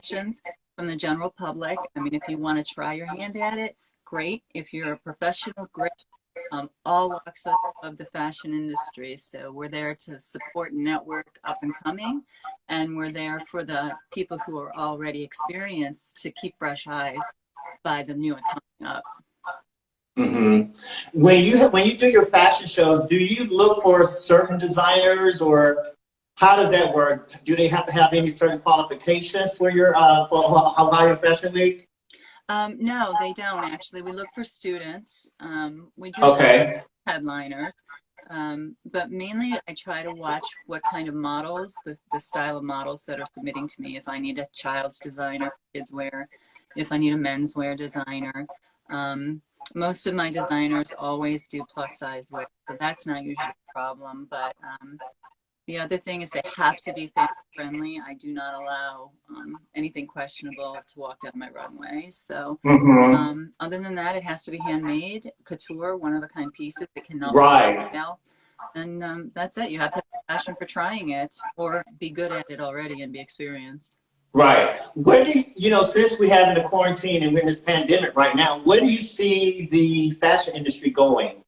submissions from the general public. I mean, if you want to try your hand at it, great. If you're a professional, great. All walks of the fashion industry. So we're there to support and network up and coming, and we're there for the people who are already experienced to keep fresh eyes by the new and coming up. Mm-hmm. When you do your fashion shows, do you look for certain designers, or how does that work? Do they have to have any certain qualifications for your for Hawaii Fashion Week? No, they don't actually. We look for students. We do headliners, but mainly I try to watch what kind of models, the style of models that are submitting to me. If I need a child's designer, kids wear, if I need a menswear designer. Most of my designers always do plus size wear, so that's not usually a problem. But the other thing is they have to be family friendly. I do not allow anything questionable to walk down my runway. So other than that, it has to be handmade, couture, one-of-a-kind pieces. It cannot be now. And that's it. You have to have a passion for trying it, or be good at it already and be experienced. Right. Where do you, since we have in the quarantine and we're in this pandemic right now, where do you see the fashion industry going?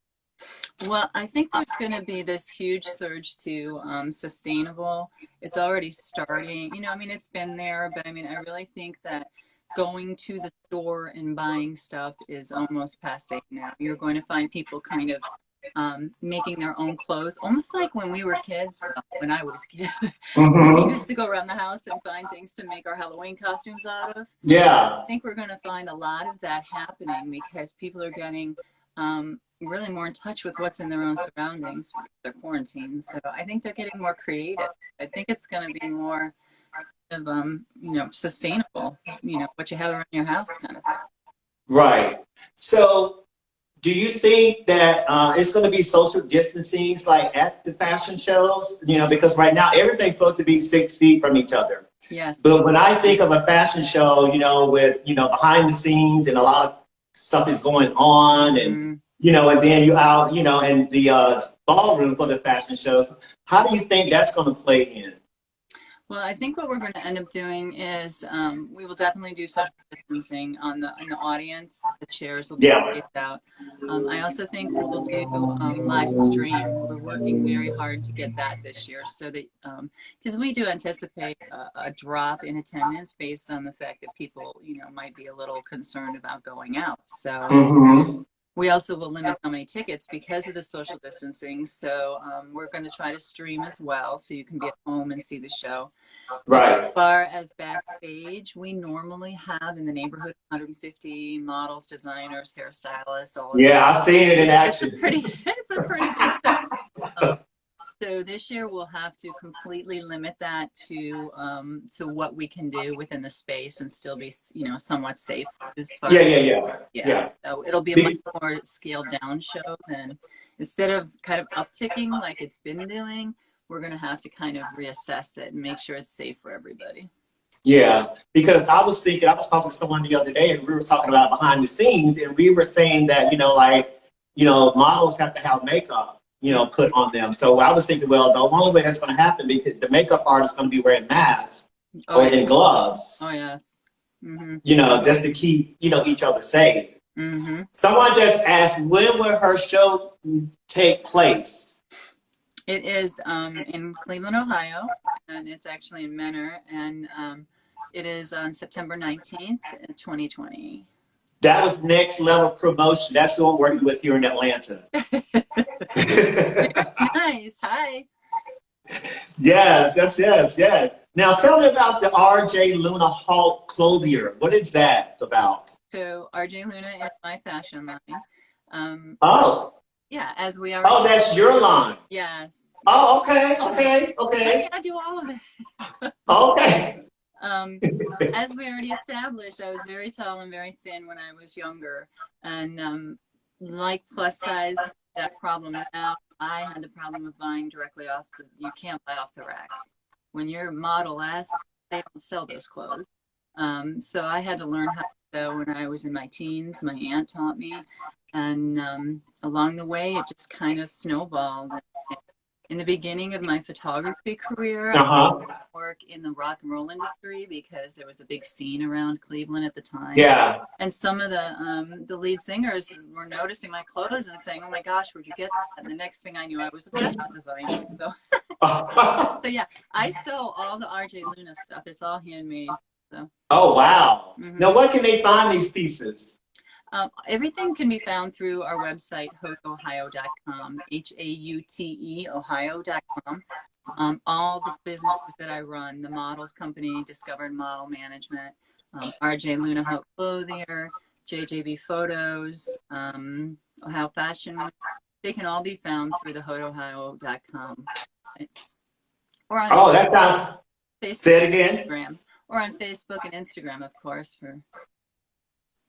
Well, I think there's going to be this huge surge to sustainable. It's already starting. I mean, it's been there, but I mean, I really think that going to the store and buying stuff is almost passé now. You're going to find people kind of making their own clothes, almost like when we were kids. When I was a kid, we used to go around the house and find things to make our Halloween costumes out of. Yeah. I think we're going to find a lot of that happening because people are getting really more in touch with what's in their own surroundings with their quarantine. So I think they're getting more creative. I think it's going to be more of sustainable, what you have around your house kind of thing. Right. So do you think that it's going to be social distancing like at the fashion shows? Because right now everything's supposed to be 6 feet from each other. Yes. But when I think of a fashion show, with, behind the scenes and a lot of stuff is going on and, and then you out, in the ballroom for the fashion shows, how do you think that's going to play in? Well, I think what we're going to end up doing is we will definitely do social distancing in the audience. The chairs will be spaced out. I also think we'll do live stream. We're working very hard to get that this year, so that because we do anticipate a drop in attendance based on the fact that people might be a little concerned about going out. So. We also will limit how many tickets because of the social distancing. So we're going to try to stream as well, so you can be at home and see the show. Right. As far as backstage, we normally have in the neighborhood 150 models, designers, hairstylists. All of that. I've seen it in action. It's a pretty big show. So this year we'll have to completely limit that to what we can do within the space and still be somewhat safe. As far as, so it'll be a much more scaled down show than instead of kind of upticking like it's been doing. We're going to have to kind of reassess it and make sure it's safe for everybody. Yeah, because I was talking to someone the other day and we were talking about behind the scenes and we were saying that models have to have makeup put on them. So I was thinking, well, the only way that's going to happen because the makeup artist is going to be wearing masks or in gloves. Oh, yes. Just to keep, each other safe. Someone just asked, when will her show take place? It is in Cleveland, Ohio, and it's actually in Menor, and it is on September 19th, 2020. That was next level promotion. That's who I'm working with here in Atlanta. Nice. Hi. Yes. Now tell me about the RJ Luna Haute clothier. What is that about? So RJ Luna is my fashion line. Yeah, as we are. Oh, that's your line. Yes. Oh, okay. I do all of it. Okay. As we already established, I was very tall and very thin when I was younger, and like plus size, that problem now. I had the problem of buying directly off. You can't buy off the rack. When you're model-esque, they don't sell those clothes. So I had to learn how to sew when I was in my teens. My aunt taught me, and along the way, it just kind of snowballed. in the beginning of my photography career, work in the rock and roll industry because there was a big scene around Cleveland at the time. Yeah. And some of the lead singers were noticing my clothes and saying, "Oh my gosh, where'd you get that?" And the next thing I knew, I was a fashion designer. So, so yeah, I sew all the RJ Luna stuff. It's all handmade. So. Oh wow! Now, where can they find these pieces? Everything can be found through our website, hauteohio.com, Haute, ohio.com. All the businesses that I run, the models company, Discovered Model Management, RJ Luna Haute Clothier, JJB Photos, Ohio Fashion, they can all be found through the hauteohio.com. Or on that sounds. Facebook, say it again. Instagram, or on Facebook and Instagram, of course.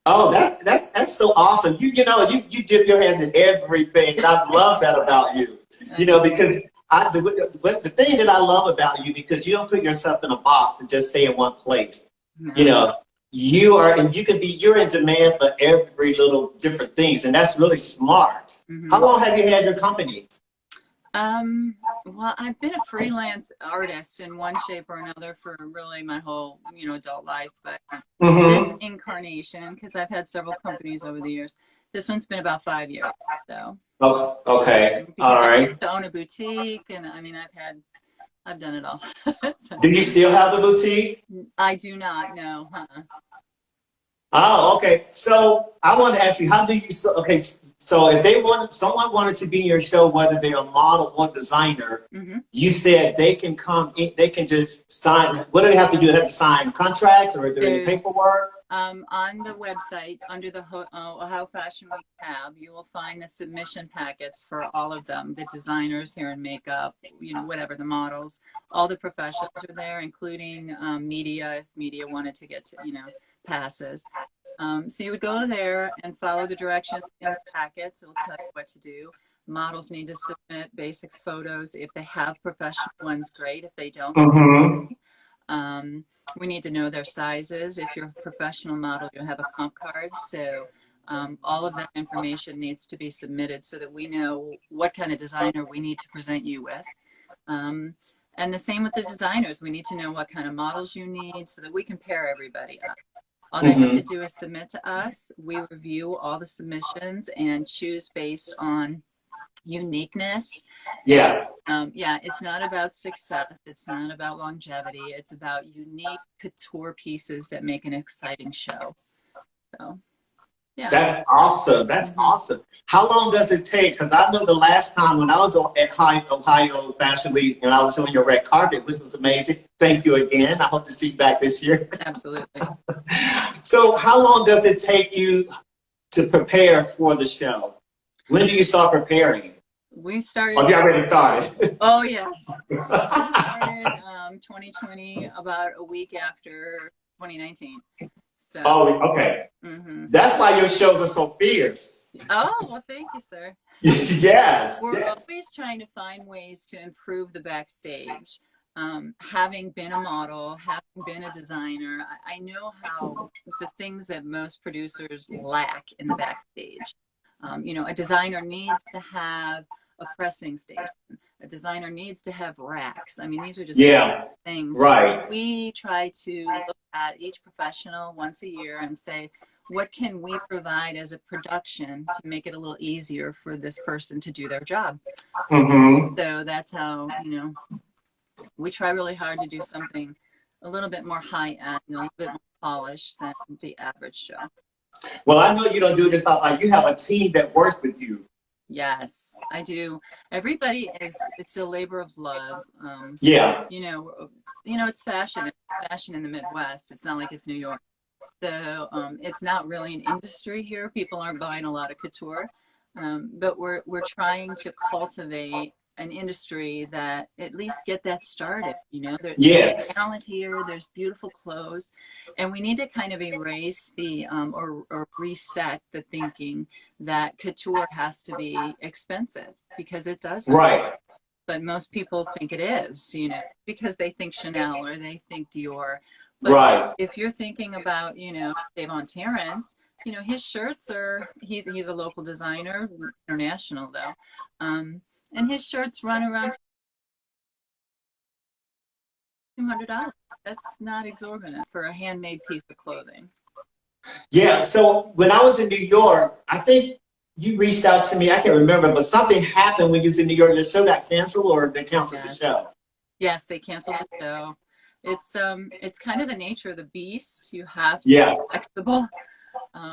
Oh, that's so awesome. You dip your hands in everything, and I love that about you. You know, because the thing that I love about you, because you don't put yourself in a box and just stay in one place. No. You know, you're in demand for every little different things, and that's really smart. How long have you had your company? Well, I've been a freelance artist in one shape or another for really my whole, adult life. But this incarnation, because I've had several companies over the years, this one's been about 5 years. So. Oh, okay. All right. I own a boutique, and I mean, I've done it all. So. Do you still have the boutique? I do not. No. Oh, okay. So I want to ask you, how do you? Okay. So if someone wanted to be in your show, whether they're a model or designer, you said they can come in, they can just sign. What do they have to do? They have to sign contracts or do any paperwork? On the website, under the Ohio Fashion Week tab, you will find the submission packets for all of them. The designers, hair and makeup, whatever, the models, all the professionals are there, including media, if media wanted to get to, passes. So you would go there and follow the directions in the packets. It'll tell you what to do. Models need to submit basic photos. If they have professional ones, great. If they don't, we need to know their sizes. If you're a professional model, you'll have a comp card. So all of that information needs to be submitted so that we know what kind of designer we need to present you with. And the same with the designers. We need to know what kind of models you need so that we can pair everybody up. All they have to do is submit to us. We review all the submissions and choose based on uniqueness. Yeah. Yeah, it's not about success. It's not about longevity. It's about unique couture pieces that make an exciting show. So, yeah. That's awesome. That's awesome. How long does it take? Because I know the last time when I was at Ohio Fashion Week and I was on your red carpet, which was amazing. Thank you again. I hope to see you back this year. Absolutely. So how long does it take you to prepare for the show? When do you start preparing? We started. Oh, you already started. Oh, yes. We started 2020, about a week after 2019. So. Oh, okay. That's why your shows are so fierce. Oh, well, thank you, sir. Yes. We're always trying to find ways to improve the backstage. Having been a model, having been a designer, I know how the things that most producers lack in the backstage. A designer needs to have a pressing station. A designer needs to have racks. I mean, these are just things. Right. We try to look at each professional once a year and say, what can we provide as a production to make it a little easier for this person to do their job? So that's how, we try really hard to do something a little bit more high-end, a little bit more polished than the average show. Well, I know you don't do this like you have a team that works with you. Yes, I do. Everybody it's a labor of love. It's fashion. It's fashion in the Midwest. It's not like it's New York. So it's not really an industry here. People aren't buying a lot of couture. But we're trying to cultivate an industry that at least get that started. There's talent here, there's beautiful clothes, and we need to kind of erase the or reset the thinking that couture has to be expensive, because it doesn't. Right. But most people think it is, because they think Chanel or they think Dior. But if you're thinking about, Davon Terrence, his shirts he's a local designer, international though. And his shirts run around $200. That's not exorbitant for a handmade piece of clothing. Yeah. So when I was in New York, I think you reached out to me. I can't remember, but something happened when you was in New York. The show got canceled, or they canceled the show? Yes, they canceled the show. It's kind of the nature of the beast. You have to Yeah. be flexible.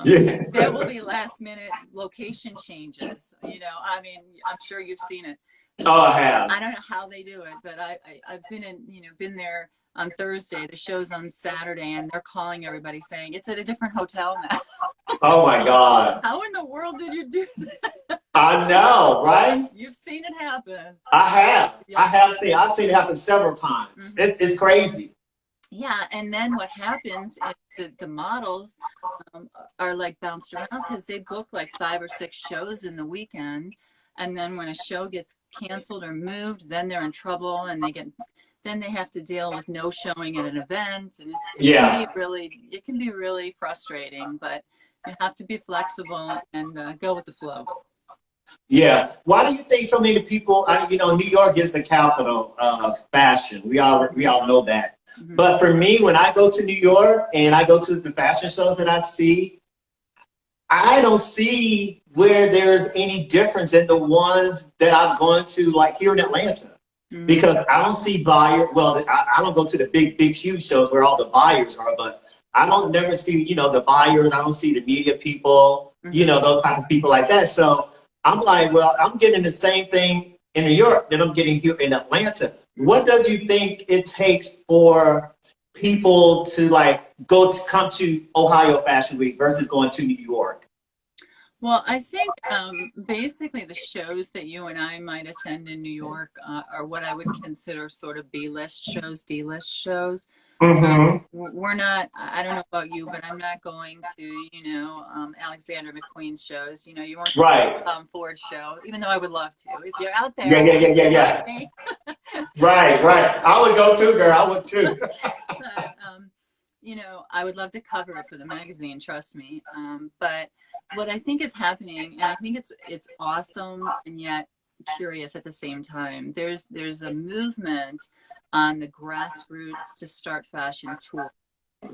There will be last minute location changes. You know, I mean, I'm sure you've seen it. Oh, I have. I don't know how they do it, but I've been there on Thursday. The show's on Saturday, and they're calling everybody saying it's at a different hotel now. Oh my God! How in the world did you do that? I know, right? You've seen it happen. I have. Yeah. I've seen it happen several times. It's crazy. Yeah, and then what happens is the models are like bounced around because they book like 5 or 6 shows in the weekend, and then when a show gets canceled or moved, then they're in trouble, and then they have to deal with no showing at an event, and it can be really frustrating, but you have to be flexible and go with the flow. Yeah. Why do you think so many people? New York is the capital of fashion. We all know that. But for me, when I go to New York and I go to the fashion shows that I see, I don't see where there's any difference in the ones that I'm going to, like here in Atlanta. Because I don't see buyers. Well, I don't go to the big, huge shows where all the buyers are, but I don't never see, the buyers. I don't see the media people, those type of people like that. So I'm like, well, I'm getting the same thing in New York that I'm getting here in Atlanta. What does you think it takes for people to come to Ohio Fashion Week versus going to New York? Well, I think basically the shows that you and I might attend in New York are what I would consider sort of B-list shows, D-list shows. We're not, I don't know about you, but I'm not going to, Alexander McQueen's shows. You won't see Tom Ford's show, even though I would love to. If you're out there. Yeah. Right. I would go too, girl. I would too. But, I would love to cover it for the magazine, trust me. But what I think is happening, and I think it's awesome and yet curious at the same time, there's a movement on the grassroots to start fashion tour.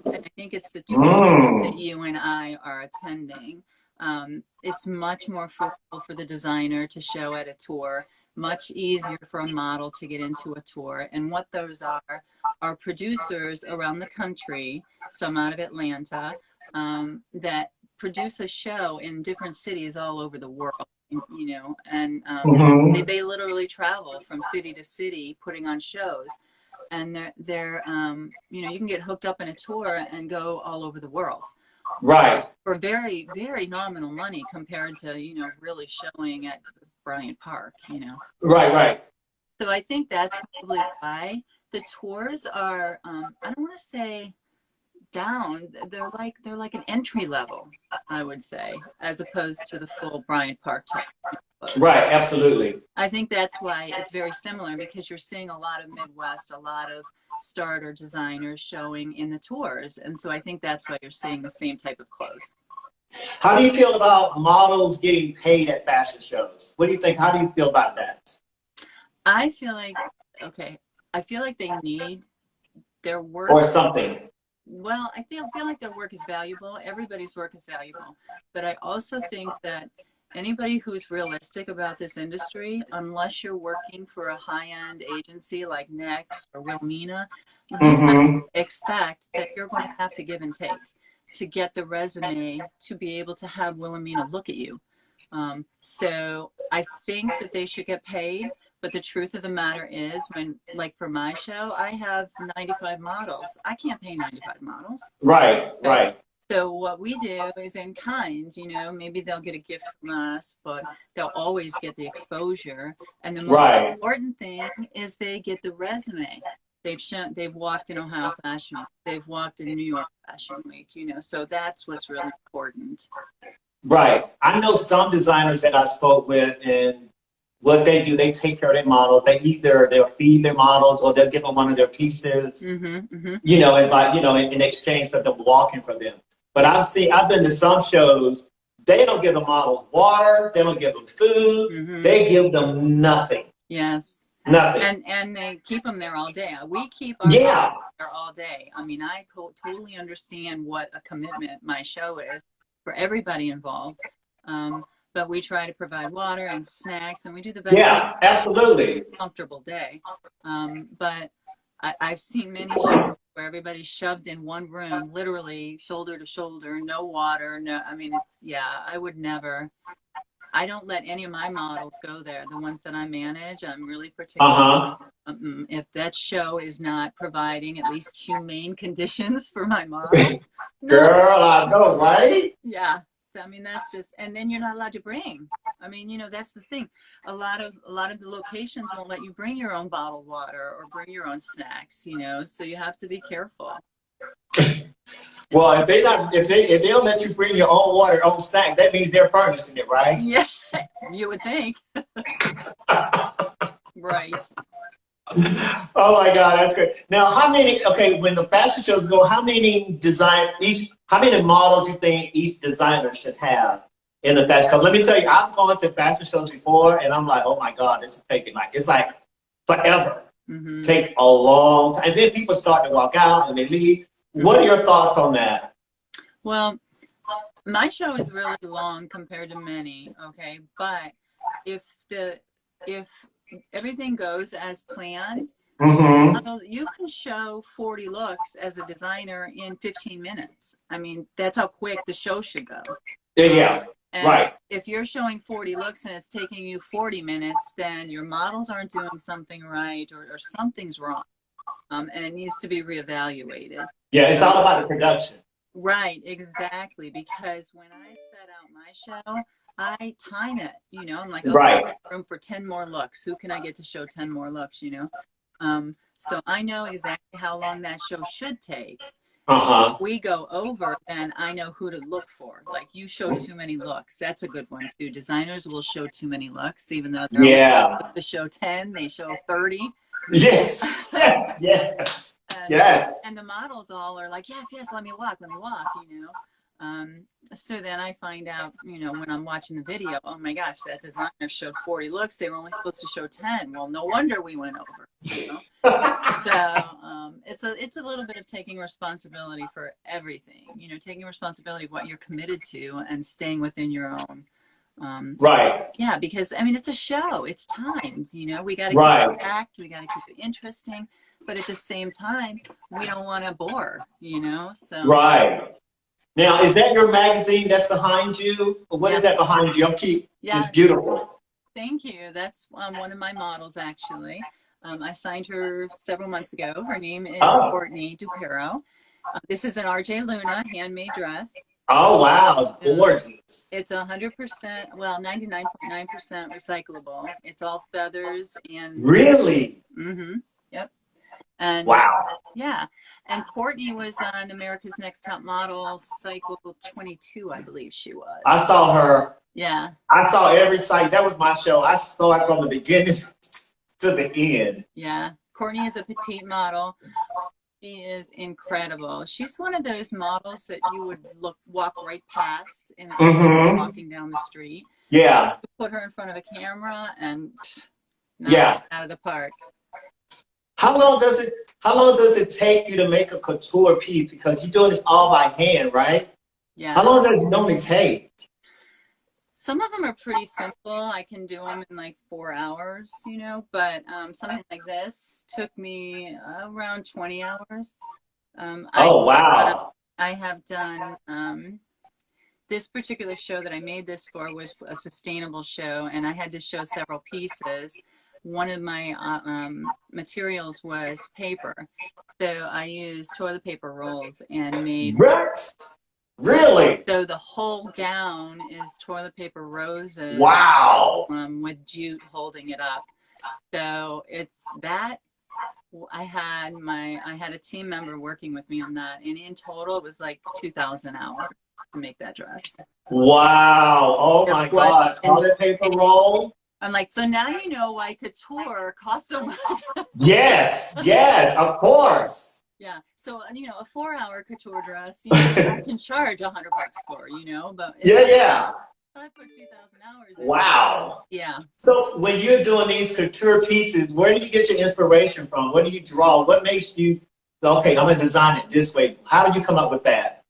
And I think it's the tour that you and I are attending. It's much more fruitful for the designer to show at a tour, much easier for a model to get into a tour. And what those are producers around the country, some out of Atlanta, that produce a show in different cities all over the world. And they literally travel from city to city putting on shows, and they're you can get hooked up in a tour and go all over the world, right, for very, very nominal money compared to really showing at Bryant Park. Right. So I think that's probably why the tours are I don't want to say down, they're like an entry level, I would say, as opposed to the full Bryant Park type. Right, absolutely. I think that's why it's very similar, because you're seeing a lot of Midwest, a lot of starter designers showing in the tours, and so I think that's why you're seeing the same type of clothes. How do you feel about models getting paid at fashion shows? What do you think? How do you feel about that? I feel like they need their work or something. Well, I feel like their work is valuable. Everybody's work is valuable. But I also think that anybody who's realistic about this industry, unless you're working for a high-end agency like Next or Wilhelmina, you have to expect that you're going to have to give and take to get the resume to be able to have Wilhelmina look at you. So I think that they should get paid. But the truth of the matter is, like for my show, I have 95 models. I can't pay 95 models. Right. So what we do is in kind, maybe they'll get a gift from us, but they'll always get the exposure. And the most important thing is they get the resume. They've walked in Ohio Fashion Week. They've walked in New York Fashion Week, so that's what's really important. Right. I know some designers that I spoke with, and what they do, they take care of their models. They'll feed their models, or they'll give them one of their pieces, in exchange for them walking for them. But I've been to some shows, they don't give the models water, they don't give them food, they give them nothing. Yes. Nothing. And they keep them there all day. We keep our there all day. I mean, I totally understand what a commitment my show is for everybody involved. But we try to provide water and snacks, and we do the best. Yeah, absolutely. Comfortable day. But I've seen many shows where everybody's shoved in one room, literally shoulder to shoulder, no water, no. I mean, it's I would never. I don't let any of my models go there. The ones that I manage, I'm really particular. If that show is not providing at least humane conditions for my models, girl, I know, right? Yeah. I mean, that's just, and then you're not allowed to bring. I mean, you know, that's the thing. A lot of the locations won't let you bring your own bottled water or bring your own snacks, you know, so you have to be careful. Well, if they don't let you bring your own water, own snack, that means they're furnishing it, right? Yeah, you would think. Right. Oh my God, that's great. Now, when the fashion shows go, how many models you think each designer should have in the fashion? Because let me tell you, I've gone to fashion shows before, and I'm like, oh my God, this is taking it's like forever. Takes a long time. And then people start to walk out and they leave. What are your thoughts on that? Well, my show is really long compared to many, okay? But if everything goes as planned, you can show 40 looks as a designer in 15 minutes. I mean, that's how quick the show should go. Yeah, right. If you're showing 40 looks and it's taking you 40 minutes, then your models aren't doing something right, or something's wrong. And it needs to be reevaluated. Yeah, it's all about the production. Right, exactly. Because when I set out my show, I time it, you know, I'm like, okay, room for 10 more looks. Who can I get to show 10 more looks, you know? So I know exactly how long that show should take. If we go over, then I know who to look for. Like, you show too many looks. That's a good one, too. Designers will show too many looks, even though they're only supposed to show 10, they show 30. Yes, yes. And the models all are like, yes, let me walk, you know. So then I find out, you know, when I'm watching the video, oh my gosh, that designer showed 40 looks. They were only supposed to show 10. Well, no wonder we went over. You know? So it's a little bit of taking responsibility for everything, you know, taking responsibility of what you're committed to and staying within your own. Yeah, because I mean, it's a show, it's timed, you know, we got to keep it packed, we got to keep it interesting, but at the same time, we don't want to bore, you know, so. Now, is that your magazine that's behind you? Or what is that behind you? It's beautiful. Thank you. That's one of my models, actually. I signed her several months ago. Her name is Courtney Dupero. This is an RJ Luna handmade dress. Oh, wow. It's gorgeous. It's 100%, well, 99.9% recyclable. It's all feathers and... Really? Yep. And, wow. Yeah. And Courtney was on America's Next Top Model, cycle 22, I believe she was. I saw her. Yeah. I saw every cycle. That was my show. I saw it from the beginning to the end. Yeah. Courtney is a petite model. She is incredible. She's one of those models that you would walk right past in walking down the street. Yeah. You put her in front of a camera and knock it out of the park. How long does it take you to make a couture piece? Because you're doing this all by hand, right? Yeah. How long does it normally take? Some of them are pretty simple. I can do them in like 4 hours, you know, but something like this took me around 20 hours. Wow. I have done, this particular show that I made this for was a sustainable show, and I had to show several pieces. One of my materials was paper. So I used toilet paper rolls and made... Really? So the whole gown is toilet paper roses. Wow. With jute holding it up. So it's that. I had a team member working with me on that, and in total it was like 2,000 hours to make that dress. Wow. Oh my God. Toilet paper roll? I'm like, so now you know why couture costs so much. Yes, of course. Yeah, so you know, a 4-hour couture dress, you know, I can charge $100 for, you know, but I put 2,000 hours in. Wow. Yeah. So when you're doing these couture pieces, where do you get your inspiration from? What do you draw? What makes you, okay, I'm going to design it this way? How do you come up with that?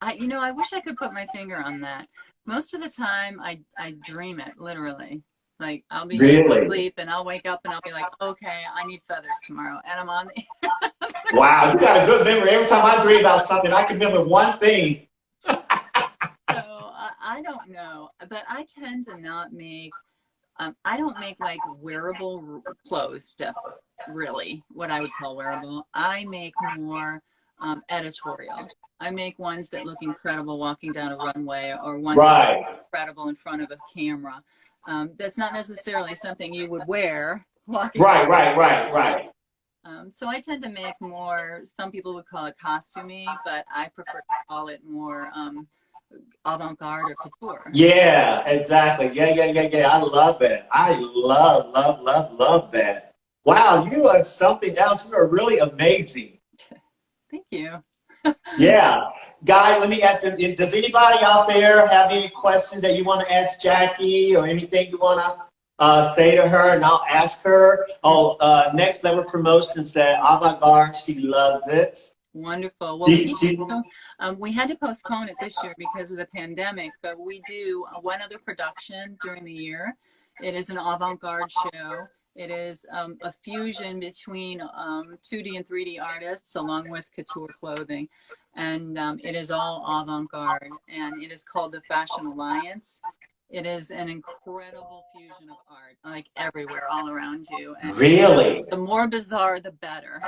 I wish I could put my finger on that. Most of the time, I dream it, literally. Like, I'll be Really? asleep and I'll wake up and I'll be like, okay, I need feathers tomorrow. And I'm on the Wow, you got a good memory. Every time I dream about something, I can remember one thing. So I don't know, but I tend to not make, I don't make like wearable clothes stuff, really, what I would call wearable. I make more editorial. I make ones that look incredible walking down a runway, or ones that look incredible in front of a camera. That's not necessarily something you would wear walking. Right. So I tend to make more, some people would call it costumey, but I prefer to call it more avant-garde or couture. Yeah, exactly. Yeah. I love it. I love that. Wow, you are something else. You are really amazing. Thank you. Yeah. Guy, let me ask them, does anybody out there have any questions that you want to ask Jackie or anything you want to say to her, and I'll ask her? Oh, Next Level Promotions said avant-garde, she loves it. Wonderful. Well, we had to postpone it this year because of the pandemic, but we do one other production during the year. It is an avant-garde show. It is a fusion between 2D and 3D artists along with couture clothing. And it is all avant-garde, and it is called the Fashion Alliance. It is an incredible fusion of art, like everywhere, all around you. And really? The more bizarre, the better.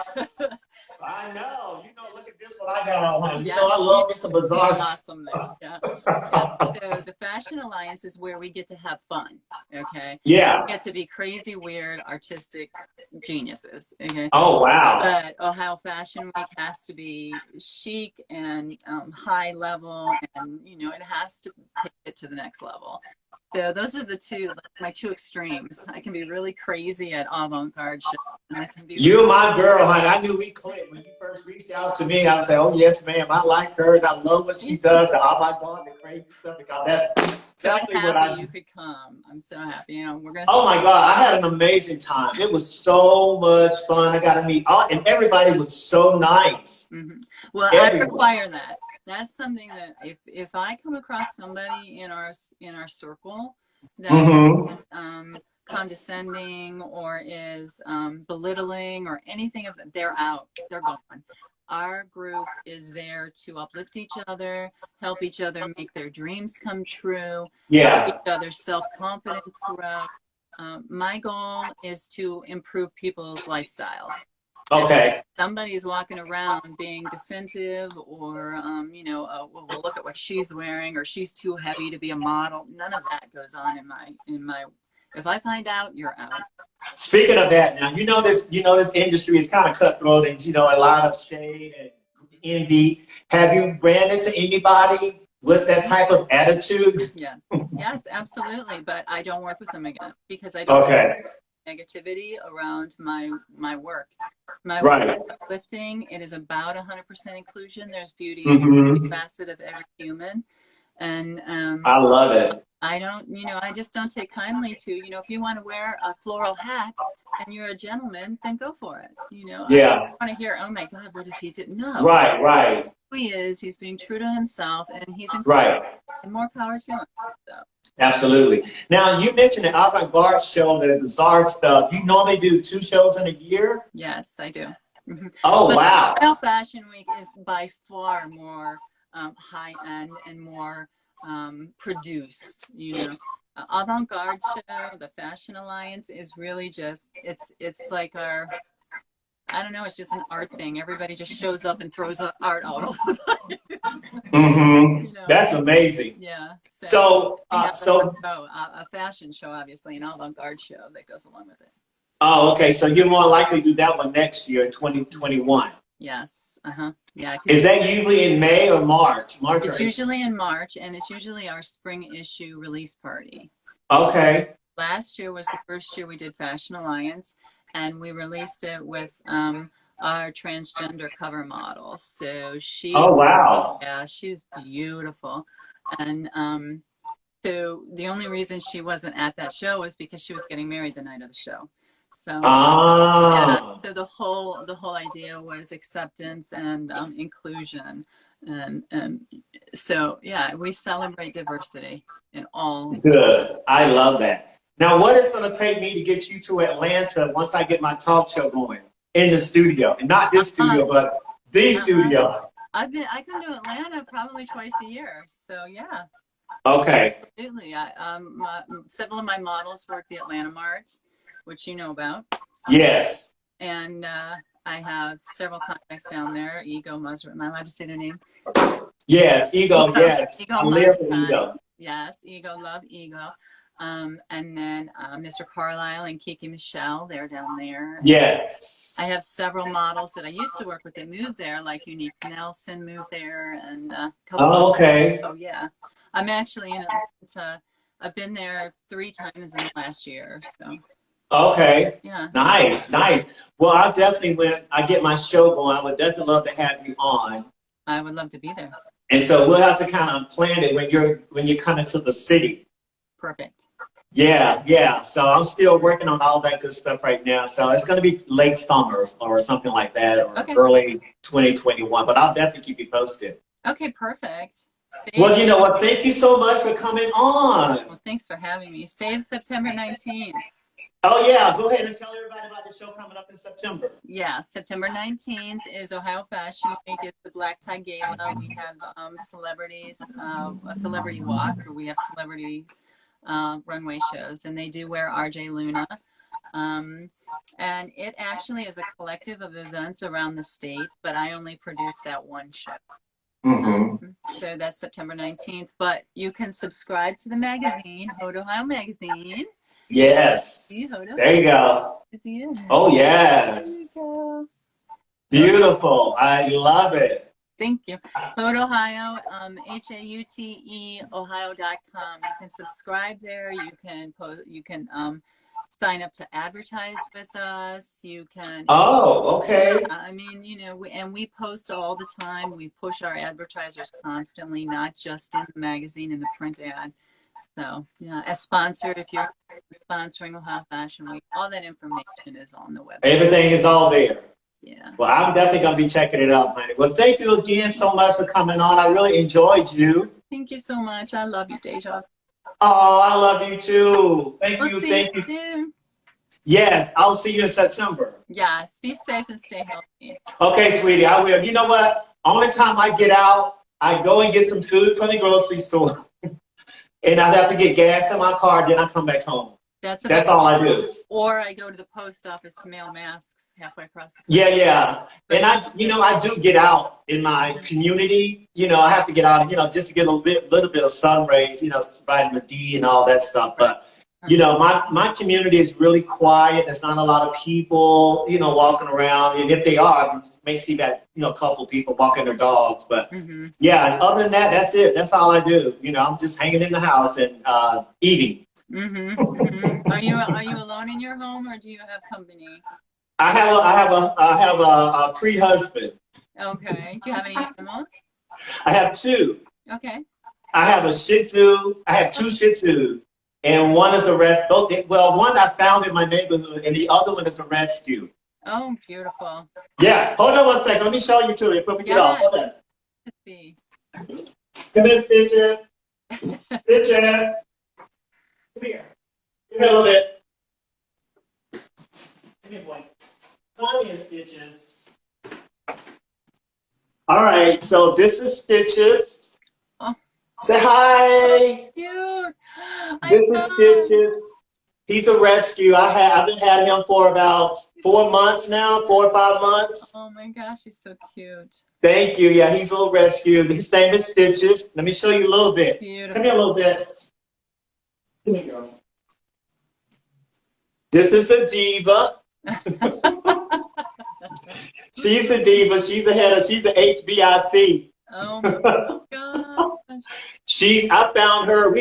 I know. Look at this what I got on. I love me some bizarre stuff. Awesome there. Yeah. So the Fashion Alliance is where we get to have fun. Okay. Yeah. We get to be crazy, weird, artistic geniuses. Okay. Oh wow. But Ohio Fashion Week has to be chic and high level, and it has to take it to the next level. So those are my two extremes. I can be really crazy at avant-garde shows, and I can be. You're my girl, honey. I knew we clicked when you first reached out to me. I would say, "Oh yes, ma'am. I like her. And I love what she does. The avant-garde, the crazy stuff. Because that's exactly what I do." You could come. I'm so happy. We're gonna. Oh my God, I had an amazing time. It was so much fun. I got to meet and everybody was so nice. Mm-hmm. Well, I require that. That's something that if I come across somebody in our circle that is condescending or is belittling or anything of that, they're out. They're gone. Our group is there to uplift each other, help each other make their dreams come true, help each other's self-confidence grow. My goal is to improve people's lifestyles. Okay. If somebody's walking around being dissensive or, we'll look at what she's wearing, or she's too heavy to be a model. None of that goes on in my. If I find out, you're out. Speaking of that, now this industry is kind of cutthroat, and a lot of shade and envy. Have you ran into anybody with that type of attitude? Yes, absolutely. But I don't work with them again because I don't. Okay. Negativity around my work. My work is uplifting. It is about 100% inclusion. There's beauty in every facet of every human, and I love it. I don't, I just don't take kindly to, if you want to wear a floral hat and you're a gentleman, then go for it. I don't want to hear, oh my God, what does he do? No. Right. He is. He's being true to himself, and he's incredible. And more power to him. So. Absolutely. Now, you mentioned the avant-garde show, the bizarre stuff. You normally do 2 shows in a year? Yes, I do. Oh, wow. Ohio Fashion Week is by far more high-end and more produced, Avant-garde show, the Fashion Alliance is really just, it's like our, I don't know, it's just an art thing. Everybody just shows up and throws art all over the place. That's amazing. Yeah. So a fashion show, obviously, an avant-garde show that goes along with it. Oh, okay. So you're more likely to do that one next year in 2021. Yes. Yeah. Is that usually in May or March? It's usually in March, and it's usually our spring issue release party. Okay. Last year was the first year we did Fashion Alliance, and we released it with our transgender cover model. So she. Oh wow. Yeah, she was beautiful. And so the only reason she wasn't at that show was because she was getting married the night of the show. So yeah, so the whole idea was acceptance and inclusion, and so yeah, we celebrate diversity in all. Good. I love that. Now, what is going to take me to get you to Atlanta once I get my talk show going in the studio, and not this studio, but the studio? I come to Atlanta probably twice a year, so yeah. Okay. Absolutely. Several of my models work the Atlanta Mart, which you know about. Yes. And I have several contacts down there. Ego Musra. Am I allowed to say their name? Yes, Ego. Yes. Ego I live for Musra. Ego. Yes, Ego, love Ego. And then Mr. Carlisle and Kiki Michelle, they're down there. Yes. I have several models that I used to work with that moved there, like Unique Nelson moved there, and a couple. Oh, okay. Oh yeah, I'm actually in Atlanta. I've been there 3 times in the last year, so. Okay. Yeah. Nice, nice. Well, I definitely, when I get my show going, I would definitely love to have you on. I would love to be there. And so we'll have to kind of plan it when you're coming to the city. Perfect. Yeah, yeah. So I'm still working on all that good stuff right now. So it's going to be late summer or something like that, or early 2021. But I'll definitely keep you posted. Okay, perfect. Well, you know what? Thank you so much for coming on. Well, thanks for having me. Save September 19th. Oh, yeah. Go ahead and tell everybody about the show coming up in September. Yeah, September 19th is Ohio Fashion Week. It's the Black Tie Gala. We have celebrities, a celebrity walk, where we have celebrity runway shows, and they do wear RJ Luna. And it actually is a collective of events around the state, but I only produce that one show. So that's September 19th, but you can subscribe to the magazine, Haute, Ohio Magazine. Yes. There you go. Oh, yes. There you go. Beautiful. I love it. Thank you. Haute, Ohio, Haute, Ohio.com. You can subscribe there. You can post, you can sign up to advertise with us. You can. Oh, okay. I mean, you know, we post all the time. We push our advertisers constantly, not just in the magazine and the print ad. So, yeah, as sponsor, if you're sponsoring Ohio Fashion Week, all that information is on the website. Everything is all there. Yeah. Well, I'm definitely going to be checking it out, honey. Well, thank you again so much for coming on. I really enjoyed you. Thank you so much. I love you, DeJavu. Oh, I love you too. Thank you. Thank you. Soon. Yes, I'll see you in September. Yes, be safe and stay healthy. Okay, sweetie, I will. You know what? Only time I get out, I go and get some food from the grocery store. And I have to get gas in my car, then I come back home. That's all I do. Or I go to the post office to mail masks halfway across the country. Yeah. And I do get out in my community. You know, I have to get out, just to get a little bit of sun rays, vitamin D and all that stuff. But, my community is really quiet. There's not a lot of people, walking around. And if they are, you may see that, a couple of people walking their dogs. But yeah, other than that, that's it. That's all I do. I'm just hanging in the house and eating. Are you alone in your home, or do you have company? I have a pre-husband. Okay. Do you have any animals? I have 2. Okay. I have a Shih Tzu. I have 2 Shih Tzus, and one is a rescue. Well, one I found in my neighborhood, and the other one is a rescue. Oh, beautiful. Yeah. Hold on one second. Let me show you 2 before we get off. Hold on. Let's see. Come in, Stitches. Stitches. Come here. Give me a little bit. Come here, boy. Come here, Stitches. All right, so this is Stitches. Oh. Say hi. Cute. This is Stitches. He's a rescue. I've been had him for about 4 months now, 4 or 5 months. Oh my gosh, he's so cute. Thank you. Yeah, he's a little rescue. His name is Stitches. Let me show you a little bit. Beautiful. Come here a little bit. Come here, girl. This is the diva. She's a diva. She's the HBIC. Oh my gosh. We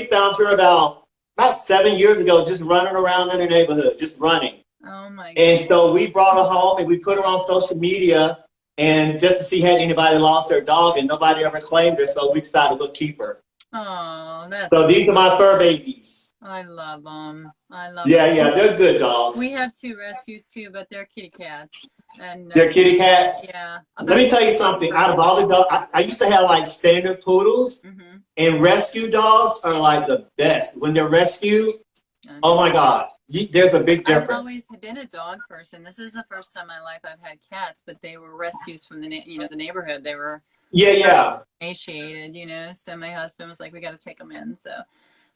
found her about 7 years ago, just running around in the neighborhood, just running. Oh my God. And so we brought her home and we put her on social media, and just to see had anybody lost their dog, and nobody ever claimed her, so we decided we'll keep her. Oh, that's. So these are my fur babies. I love them. I love Yeah, them. yeah, they're good dogs. We have 2 rescues too, but they're kitty cats. And they're kitty cats? Yeah. Let me tell you something. Out of all the dogs, I used to have like standard poodles, and rescue dogs are like the best. When they're rescued, oh my God, there's a big difference. I've always been a dog person. This is the first time in my life I've had cats, but they were rescues from the the neighborhood. They were emaciated, so my husband was like, we got to take them in. So,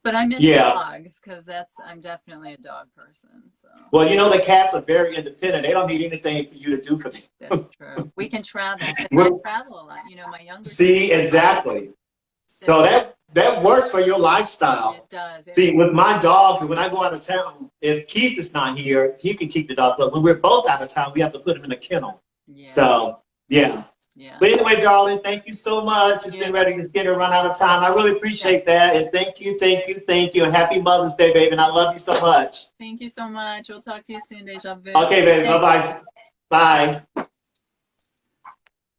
but I miss dogs because I'm definitely a dog person. So. Well, the cats are very independent. They don't need anything for you to do for them. That's true. We can travel. I travel a lot. My younger. See, exactly. So that works for your lifestyle. It does. See, with my dogs, when I go out of town, if Keith is not here, he can keep the dogs. But when we're both out of town, we have to put them in a kennel. Yeah. So, yeah. But anyway, darling, thank you so much. It's been ready to get to run out of time. I really appreciate that. And thank you. And happy Mother's Day, baby. And I love you so much. Thank you so much. We'll talk to you soon, DeJavu. Okay, baby. Bye-bye. Bye.